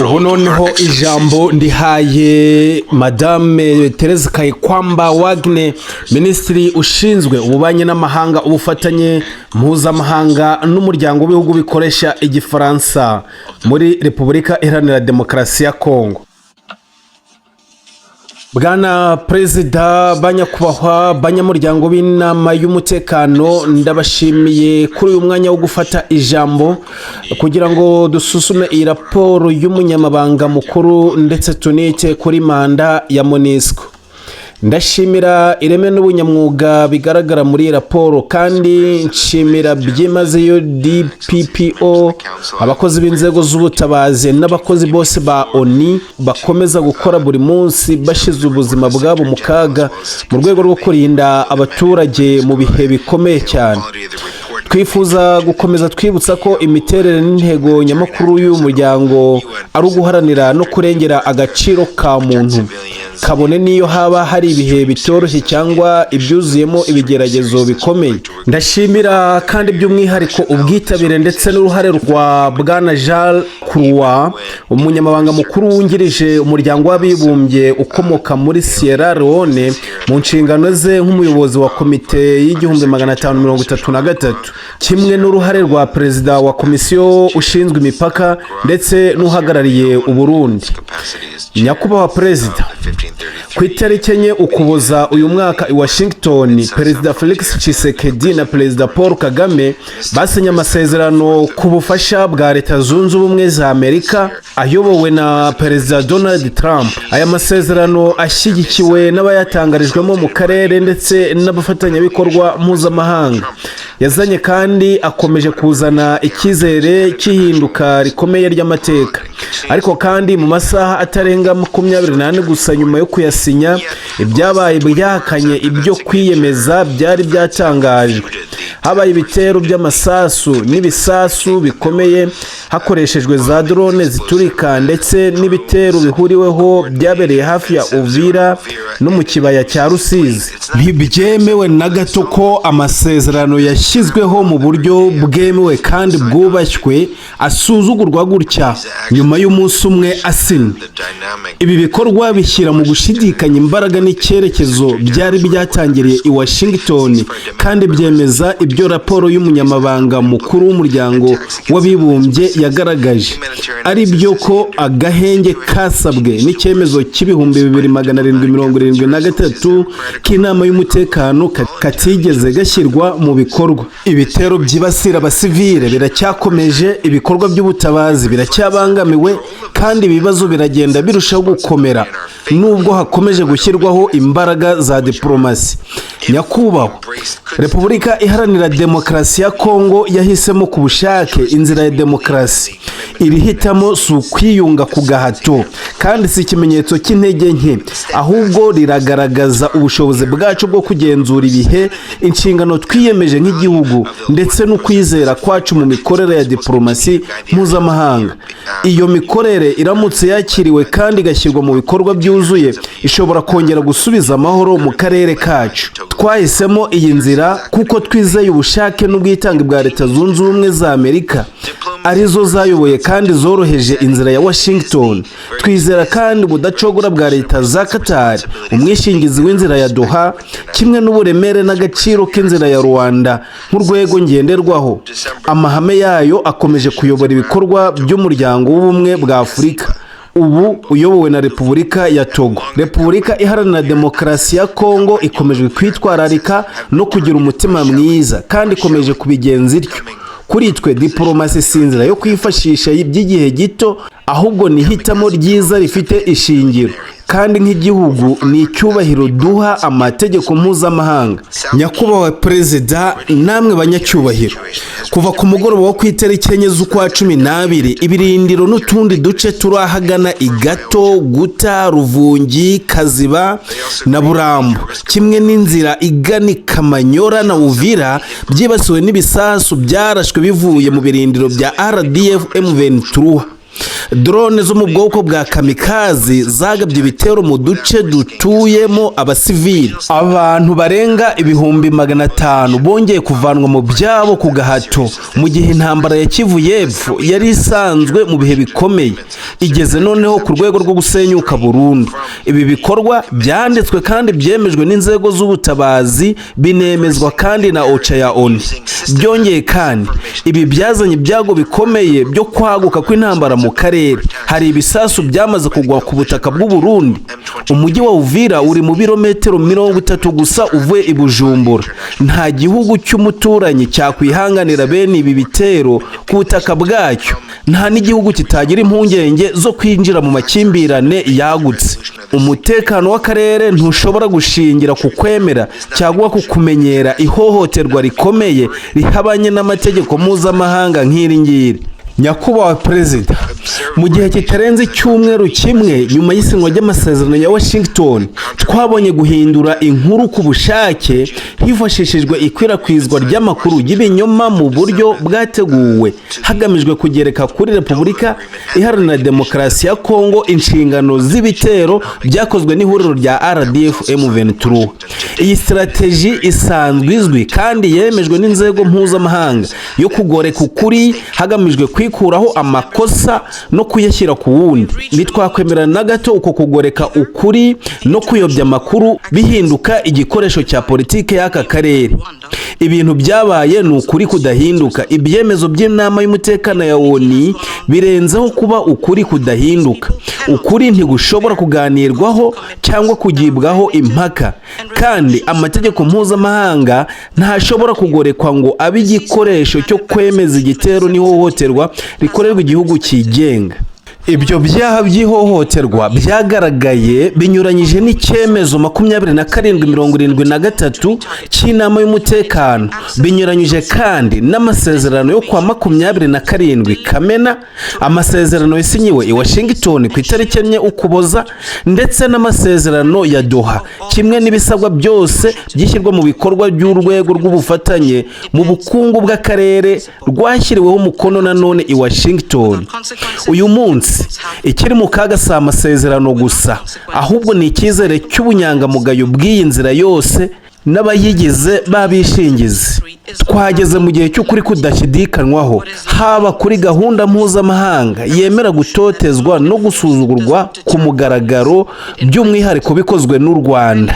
ubu noneho ijambo ndihaye Madame Therese Kayikwamba Wagner, Minisitiri ushinzwe ububanyi n'amahanga, ubufatanye mpuzamahanga n'umuryango w'ibihugu bikoresha igifaransa muri Repubulika Iharanira Demokarasi ya Kongo. Bwana Perezida, banyakubahwa banyamuryango b'inama y'umutekano, ndabashimiye kuri uyu mwanya wo gufata ijambo kugira ngo dususume iyi raporo y'umunyamabanga mukuru ndetse tunite kuri manda ya MONUSCO. Ndashimira ireme n'ubunyamwuga bigaragara muri raporo, kandi nshimira byimazeyo DPPO, abakozi b'inzego z'ubutabazi n'abakozi bose ba ONU bakomeza gukora buri munsi bashize ubuzima bwabo mu kaga mu rwego rwo kurinda abaturage mu bihe bikomeye cyane. Twifuza gukomeza twibutsa ko imiterere n'intego nyamakuru y'uyu muryango ari uguharanira no kurengera agaciro ka muntu, kabone niyo haba hari ibihe bitoroshye cyangwa ibyuzuyemo ibigeragezo bikomeye. Ndashimira kandi by'umwihariko ubwitabire ndetse n'uruhare rwa Bwana Jean Croix, umunyamabanga mukuru wungirije umuryango w'abibumbye ukomoka muri Sierra Leone, mu nshingano ze nk'umuyobozi wa komite y'1533, kimwe n'uruhare rwa perezida wa komisiyo ushinzwe imipaka ndetse n'uhagarariye Uburundi. Nyakubahwa Perezida, ku itariki enye Ukuboza uyu mwaka i Washington, Perezida Felix Tshisekedi na Perezida Paul Kagame basinye amasezerano ku bufasha bwa Leta Zunze Ubumwe za Amerika ayobowe na Perezida Donald Trump. Aya masezerano ashyigikiwe n'abayatangarijwemo mu karere ndetse n'abafatanyabikorwa mpuzamahanga. Yazanye kandi akomeje kuzana icyizere cy'ihinduka rikomeye ry'amateka. Ariko kandi mu masaha atarenga 24 gusa nyuma yo kuyasinya, ibyabaye byahakanye ibyo kwiyemeza byari byatangajwe. Habaye ibitero by'amasasu n'ibisasu bikomeye hakoreshejwe za drone ziturika ndetse n'ibitero bihuriweho byabereye hafi ya Uvira no mu kibaya cya Rusizi. Ntibyemewe na gato ko amasezerano yashyizweho mu buryo bwemewe kandi bwubashywe asuzugurwa gutya nyuma y'umunsi umwe asinya. Ibi bikorwa bishyira mu gushidikanya imbaraga n'icyerekezo byari byatangiriye i Washington, kandi byemeza ibyo raporo y'umunyamabanga mukuru w'umuryango w'abibumbye yagaragaje, ari byo ko agahenge kasabwe n'icyemezo cy'ibihumbi 2773 k'inama y'umutekano katigeze gashyirwa mu bikorwa. Ibitero byibasira abasivile biracyakomeje, ibikorwa by'ubutabazi biracyabangamiwe, kandi ibibazo biragenda birushaho gukomera nubwo hakomeje gushyirwaho imbaraga za diplomasi. Nyakubahwa, Repubulika Iharanira Demokarasi ya Kongo yahisemo ku bushake inzira ya demokarasi. Iri hitamo si ukwiyunga ku gahato kandi si ikimenyetso cy'intege nke, ahubwo riragaragaza ubushobozi bwacu bwo kugenzura ibihe, inshingano twiyemeje nk'igihugu ndetse n'ukwizera kwacu mu mikorere ya diplomasi mpuzamahanga. Iyo mikorere iramutse yakiriwe kandi igashyirwa mu bikorwa byuzuye, ishobora kongera gusubiza amahoro mu karere kacu. Twahisemo iyi nzira kuko twizeye ubushake n'ubwitange bwa Leta Zunze Ubumwe za Amerika, arizo zayoboye kandi zoroheje inzira ya Washington. Twizera kandi ubudacogora bwa Leta za Qatar, umwishingizi w'inzira ya Doha, kimwe n'uburemere n'agaciro k'inzira ya Rwanda nk'urwego ngenderwaho. Amahame yayo akomeje kuyobora ibikorwa by'umuryango w'ubumwe bwa Afurika, ubu uyobowe na Repubulika ya Togo. Repubulika Iharanira Demokarasi ya Kongo ikomeje kwitwararika no kugira umutima mwiza, kandi ikomeje kubigenza ityo. Kuri twe diplomasi si inzira yo kwifashisha by'igihe gito, ahubwo ni hitamo ryiza rifite ishingiro, kandi nk'igihugu ni icyubahiro duha amategeko mpuzamahanga. Nyakubahwa Perezida, namwe banyacyubahiro, kuva ku mugoroba wo ku itariki enye z'ukwa 12, ibirindiro n'utundi duce turahagana Igato, Guta, Ruvungi, Kaziba na Burambo, kimwe n'inzira igana Kamanyora na Uvira byibasiwe n'ibisasu byarashwe bivuye mu birindiro bya RDF M23. drone zo mu bwoko bwa kamikazi zagabye ibitero mu duce dutuyemo abasivili. Abantu barenga 500,000 bongeye kuvanwa mu byabo ku gahato mu gihe intambara ya Kivu y'Epfo yari isanzwe mu bihe bikomeye igeze noneho ku rwego rwo gusenyuka burundu. Ibi bikorwa byanditswe kandi byemejwe n'inzego z'ubutabazi, binemezwa kandi na OCHA ya ONU. Byongeye kandi ibi byazanye ibyago bikomeye byo kwaguka kw'intambara mu karere. Hari ibisasu byamaze kugwa ku butaka bw'u Burundi. Umujyi wa Uvira uri mu birometero 30 gusa uvuye i Bujumbura. Nta gihugu cy'umuturanyi cyakwihanganira bene ibi bitero ku butaka bwacyo. Nta n'igihugu kitagira impungenge zo kwinjira mu makimbirane yagutse. Umutekano w'akarere ntushobora gushingira ku kwemera cyangwa ku kumenyera ihohoterwa rikomeye rihabanye n'amategeko mpuzamahanga nk'iri ngiri. Nyakubahwa Perezida, mu gihe kitarenze icyumweru kimwe nyuma y'isinywa ry'amasezerano ya Washington, twabonye guhindura inkuru ku bushake hifashishijwe ikwirakwizwa ry'amakuru y'ibinyoma mu buryo bwateguwe hagamijwe kugereka kuri Repubulika Iharanira Demokarasi ya Kongo inshingano z'ibitero byakozwe n'ihuriro rya RDF M23. Iyi strategy isanzwe izwi kandi yemejwe n'inzego mpuzamahanga yo kugoreka ukuri hagamijwe kwikuraho amakosa no kuyashyira ku wundi. Ntitwakwemerana na gato uko kugoreka ukuri no kuyobya amakuru bihinduka igikoresho cya politike y'aka karere. Ibintu byabaye ni ukuri kudahinduka. Ibyemezo by'inama y'umutekano ya ONU birenzeho kuba ukuri kudahinduka. Ukuri ntigushobora kuganirwaho cyangwa kugibwaho impaka, kandi amategeko mpuzamahanga ntashobora kugorekwa ngo abe igikoresho cyo kwemeza igitero n'ihohoterwa rikorerwa igihugu cyigenga. Ibyo byaha by'ihohoterwa byagaragaye binyuranyije n'icyemezo 2773 cy'inama y'umutekano, binyuranyije kandi n'amasezerano yo kwa 27 Kamena, amasezerano yasinyiwe i Washington ku itariki 4 Ukuboza, ndetse n'amasezerano ya Doha, kimwe n'ibisabwa byose byishyirwa mu bikorwa by'urwego rw'ubufatanye mu bukungu bw'akarere rwashyiriweho umukono na none i Washington. Uyu munsi ikiri mu kaga si amasezerano gusa, ahubwo ni icyizere cy'ubunyangamugayo bw'iyi nzira yose n'abayigize babishingizi. Twageze mu gihe cy'ukuri kudashidikanywaho, haba kuri gahunda mpuzamahanga yemera gutotezwa no gusuzugurwa ku mugaragaro, by'umwihariko bikozwe n'u Rwanda,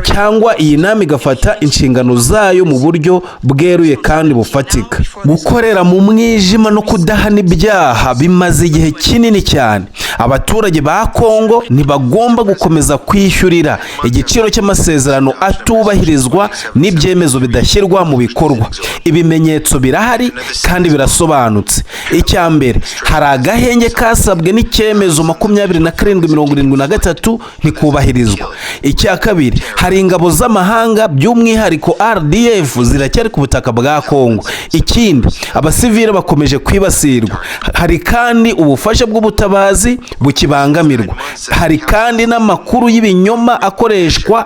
cyangwa iyi nama igafata inshingano zayo mu buryo bweruye kandi bufatika. Gukorera mu mwijima no kudahana ibyaha bimaze igihe kinini cyane. Abaturage ba Kongo ntibagomba gukomeza kwishyurira igiciro cy'amasezerano atubahirizwa n'ibyemezo bidashyirwa mu bikorwa. Ibimenyetso birahari kandi birasobanutse. Icya mbere, hari agahenge kasabwe n'icyemezo 2773 ntikubahirizwa. Icya kabiri, hari ingabo z'amahanga by'umwihariko RDF ziracyari ku butaka bwa Kongo. Ikindi, abasivile bakomeje kwibasirwa. Hari kandi ubufasha bw'ubutabazi bukibangamirwa. Hari kandi n'amakuru y'ibinyoma akoreshwa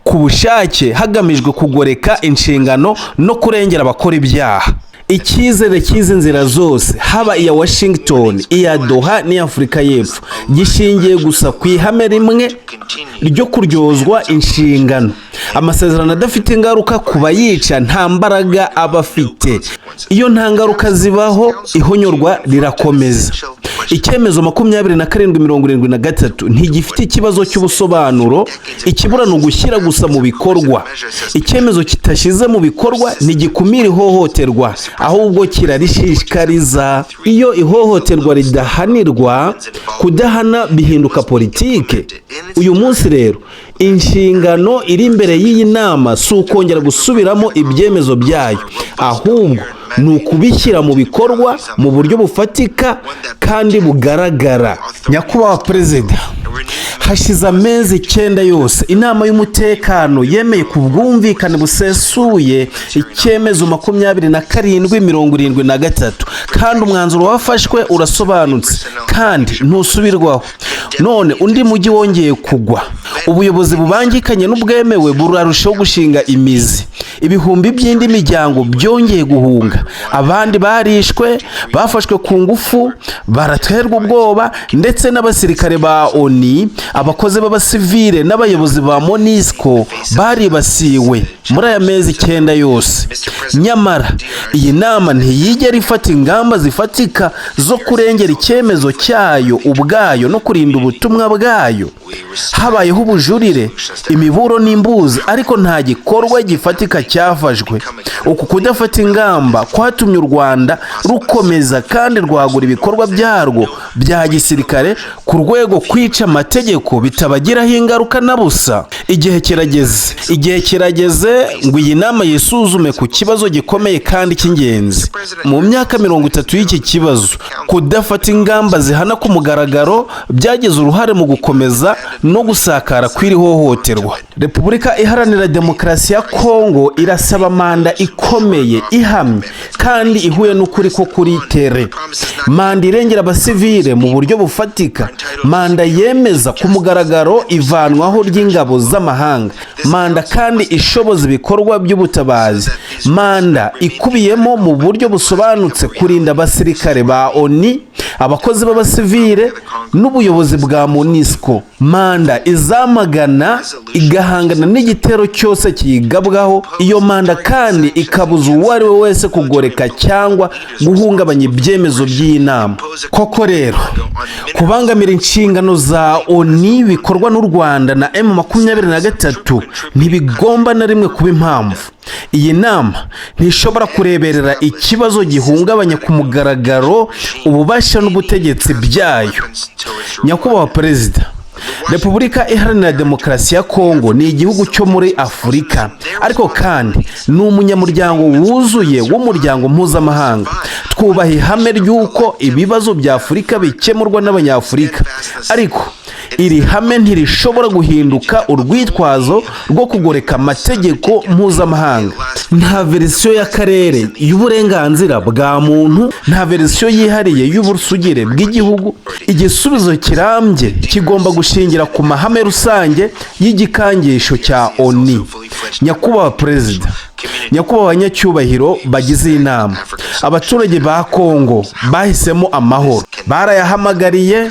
ku bushake hagamijwe kugoreka inshingano no kurengera abakora ibyaha. Icyizere cy'izi nzira zose, haba iya Washington, iya Doha n'iya Afurika y'Epfo, gishingiye gusa ku ihame rimwe ryo kuryozwa inshingano. Amasezerano adafite ingaruka ku bayica nta mbaraga aba afite. Iyo nta ngaruka zibaho, ihonyorwa rirakomeza. Icyemezo 2773 ntigifite ikibazo cy'ubusobanuro, ikibura ni ugushyira gusa mu bikorwa. Icyemezo kitashyize mu bikorwa ntigikumira ihohoterwa, ahubwo kirarishishikariza. Iyo ihohoterwa ridahanirwa, kudahana bihinduka politike. Uyu munsi rero, inshingano iri imbere y'iyi nama si ukongera gusubiramo ibyemezo byayo, ahubwo ni ukubishyira mu bikorwa mu buryo bufatika kandi bugaragara. Nyakubahwa Perezida, hashize amezi 9 yose inama y'umutekano yemeye ku bwumvikane busesuye icyemezo 2773, kandi umwanzuro wafashwe urasobanutse kandi ntusubirwaho. None undi mujyi wongeye kugwa. ubuyobozi bubangikanye n'ubwemewe burarushaho gushinga imizi. Ibihumbi by'indi miryango byongeye guhunga, abandi barishwe, bafashwe ku ngufu, baraterwa ubwoba, ndetse n'abasirikare ba ONU, abakozi b'abasivile n'abayobozi ba MONUSCO baribasiwe muri aya mezi 9 yose. Nyamara iyi nama ntiyigera ifata ingamba zifatika zo kurengera icyemezo cyayo ubwayo no kurinda ubutumwa bwayo. Habayeho ubujurire, imiburo n'imbuzi, ariko nta gikorwa gifatika cyafashwe. Uku kudafata ingamba kwatumye u Rwanda rukomeza kandi rwagura ibikorwa byarwo bya gisirikare ku rwego kwica amategeko bitabagiraho ingaruka na busa. Igihe kirageze ngo iyi nama yisuzume ku kibazo gikomeye kandi cy'ingenzi. Mu myaka 30 y'iki kibazo, kudafata ingamba zihana ku mugaragaro byagize uruhare mu gukomeza no gusakara kw'iri hohoterwa. Repubulika Iharanira Demokarasi ya Kongo irasaba manda ikomeye, ihamye kandi ihuye n'ukuri ko kuri tere. Manda irengera abasivile mu buryo bufatika, manda yemeza ku mugaragaro ivanwaho ry'ingabo z'amahanga, manda kandi ishoboza ibikorwa by'ubutabazi, manda ikubiyemo mu buryo busobanutse kurinda abasirikare ba ONU, abakozi b'abasivile n'ubuyobozi bwa MONUSCO. Manda izamagana igahangana n'igitero cyose kiyigabwaho. Iyo manda kandi ikabuza uwo ari we wese kugoreka cyangwa guhungabanya ibyemezo by'iyi nama. Koko rero, kubangamira inshingano za ONU bikorwa n'u Rwanda na M23 ntibigomba na rimwe kuba impamvu. Iyi nama ntishobora kureberera ikibazo gihungabanya ku mugaragaro ububasha n'ubutegetsi byayo. Nyakubahwa Perezida, Repubulika Iharanira Demokarasi ya Kongo ni igihugu cyo muri Afurika, ariko kandi ni umunyamuryango wuzuye w'umuryango mpuzamahanga. Twubaha ihame ry'uko ibibazo bya Afurika bikemurwa n'Abanyafurika, ariko iri hame ntirishobora guhinduka urwitwazo rwo kugoreka amategeko mpuzamahanga. Nta verisiyo y'akarere y'uburenganzira bwa muntu, nta verisiyo yihariye y'ubusugire bw'igihugu. Igisubizo kirambye kigomba gushingira ku mahame rusange y'igikangisho cya ONU. Nyakubahwa Perezida, nyakubahwa abanyacyubahiro bagize iyi nama, abaturage ba Kongo bahisemo amahoro, barayahamagariye,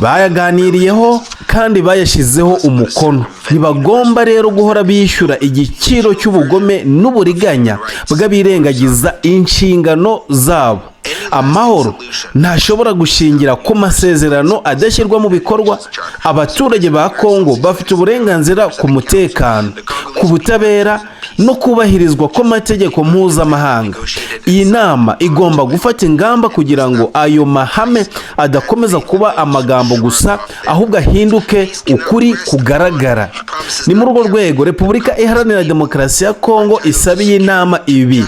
bayaganiriyeho kandi bayashyizeho umukono. Ntibagomba rero guhora bishyura igiciro cy'ubugome n'uburiganya bw'abirengagiza inshingano zabo. Amahoro ntashobora gushingira ku masezerano adashyirwa mu bikorwa. Abaturage ba Kongo bafite uburenganzira ku mutekano, ku butabera no kubahirizwa kw'amategeko mpuzamahanga. Iyi nama igomba gufata ingamba kugira ngo ayo mahame adakomeza kuba amagambo gusa, ahubwo ahinduke ukuri kugaragara. Ni muri urwo rwego Repubulika Iharanira Demokarasi ya Kongo isaba iyi nama ibi: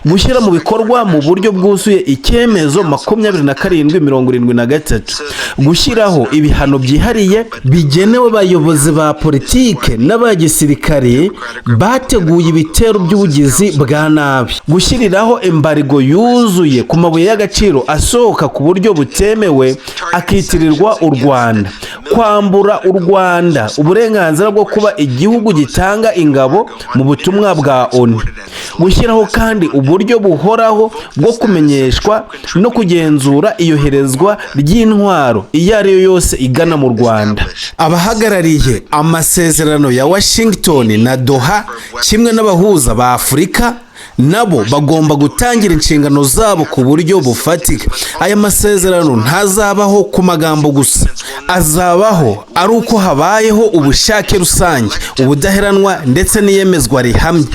gushyira mu bikorwa mu buryo bwuzuye icyemezo 2773, gushyiraho ibihano byihariye bigenewe abayobozi ba politike n'aba gisirikare bateguye ibitero by'ubugizi bwa nabi, gushyiriraho embargo yuzuye ku mabuye y'agaciro asohoka ku buryo butemewe akitirirwa u Rwanda, kwambura u Rwanda uburenganzira bwo kuba igihugu gitanga ingabo mu butumwa bwa ONU, gushyiraho kandi uburyo buhoraho bwo kumenyeshwa no kugenzura iyoherezwa ry'intwaro iyo ari yo yose igana mu Rwanda. Abahagarariye amasezerano ya Washington na Doha kimwe n'abahuza ba Afurika nabo bagomba gutangira inshingano zabo ku buryo bufatika. Aya masezerano ntazabaho ku magambo gusa, azabaho ari uko habayeho ubushake rusange, ubudaheranwa ndetse n'iyemezwa rihamye.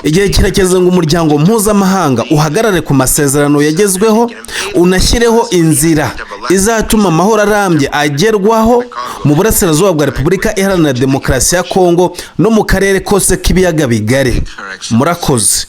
Igihe kirageze ngo umuryango mpuzamahanga uhagarare ku masezerano yagezweho, unashyireho inzira izatuma amahoro arambye agerwaho mu burasirazuba bwa Repubulika Iharanira Demokarasi ya Kongo no mu karere kose k'ibiyaga bigari. Murakoze.